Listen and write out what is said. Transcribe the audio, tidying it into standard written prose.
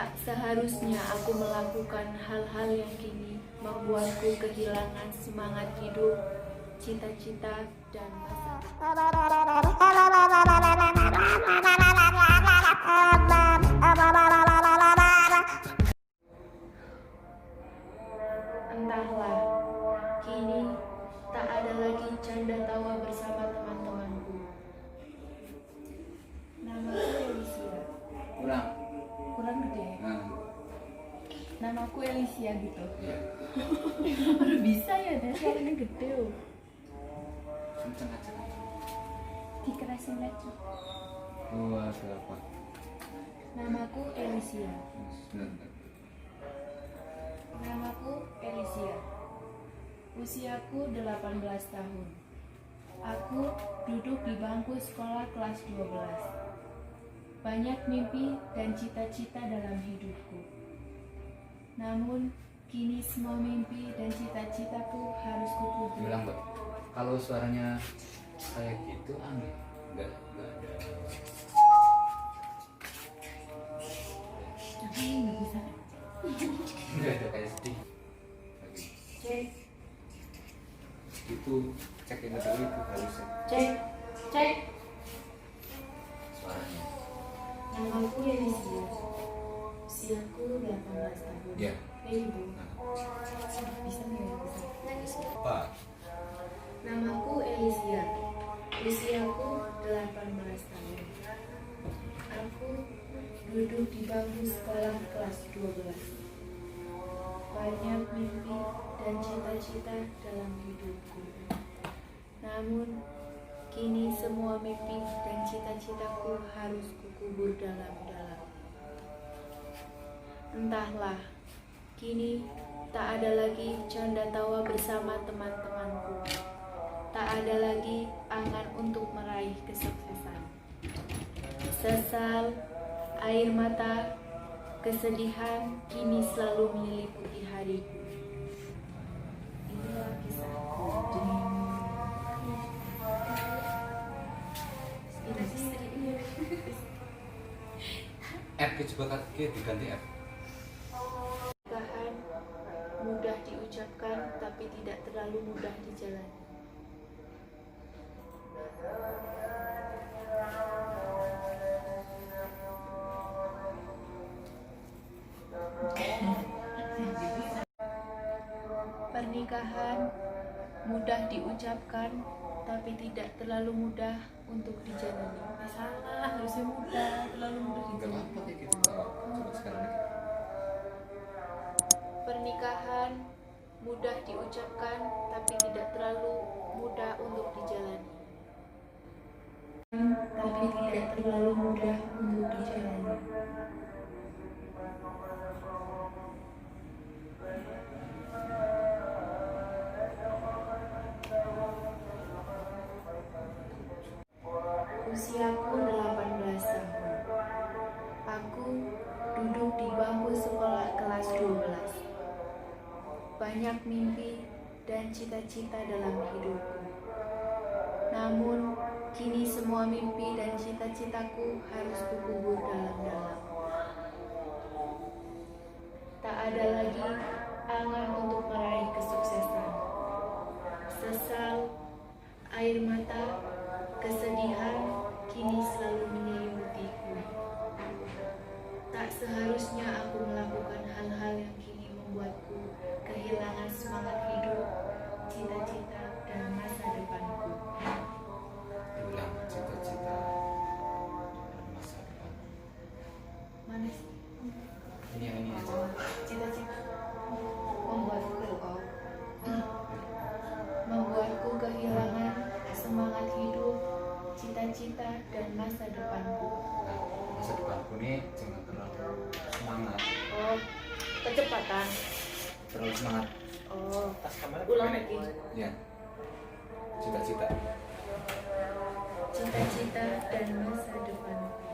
Tak seharusnya aku melakukan hal-hal yang kini membuatku kehilangan semangat hidup, cita-cita, dan masa entahlah, kini tak ada lagi canda tawa bersama teman-temanku. Namaku Elisia. Kurang gede. Namaku Elisia gitu. Iya. Baru bisa ya, dan suaranya gede loh. Kenceng aja. Dikerasin aja. Oh, apa? Namaku Elisia. Sebentar. Namaku Elisia. Usiaku 18 tahun. Aku duduk di bangku sekolah kelas 12. Banyak mimpi dan cita-cita dalam hidupku. Namun, kini semua mimpi dan cita-citaku harus kukubur. Bilang, Mbak, kalau suaranya kayak gitu aneh. Enggak ada. Tapi nggak bisa. Enggak ada kayak sedih. Lagi. Cek, Itu cek ini dulu itu harusnya cek. suaranya. Namaku Elisia. Usiaku 18 tahun. Iya. Ibu. Nah, Bisa nggak ya? Bisa. apa? Namaku Elisia. Usiaku 18 tahun. Aku duduk di bangku sekolah kelas 12. Banyak mimpi dan cita-cita dalam hidupku. Namun, kini semua mimpi dan cita-citaku harus kukubur dalam-dalam. Entahlah, kini tak ada lagi canda tawa bersama teman-temanku. Tak ada lagi angan untuk meraih kesuksesan. Sesal, air mata, kesedihan kini selalu menyelimuti hariku. Inilah kisahku. F coba diganti F. Pernikahan mudah diucapkan tapi tidak terlalu mudah dijalani. Pernikahan mudah diucapkan tapi tidak terlalu mudah untuk dijalani. Salah, harusnya mudah, terlalu mudah Enggak dijalani. apa kayak gitu. Coba sekarang lagi. Pernikahan mudah diucapkan tapi tidak terlalu mudah untuk dijalani. Tapi tidak terlalu mudah untuk dijalani. Usiaku 18 tahun. Aku duduk di bangku sekolah kelas 12. Banyak mimpi dan cita-cita dalam hidupku. Namun, kini semua mimpi dan cita-citaku harus kukubur dalam-dalam. Tak ada lagi angan untuk meraih kesuksesan. Sesal, air mata, kesedihan kini selalu menyelimutiku. Tak seharusnya aku melakukan hal-hal yang kini membuatku kehilangan semangat hidup, cita-cita, dan masa depanku. Bilang cita-cita dan masa depan. Mana sih? Ini yang ini aja. Cita-cita membuatku kehilangan semangat hidup, cita-cita, dan masa depanku. Nah, masa depanku nih jangan terlalu semangat. Oh, kecepatan. Terlalu semangat. Oh, ulang lagi. Ya. Cita-cita. Cita-cita dan masa depanku.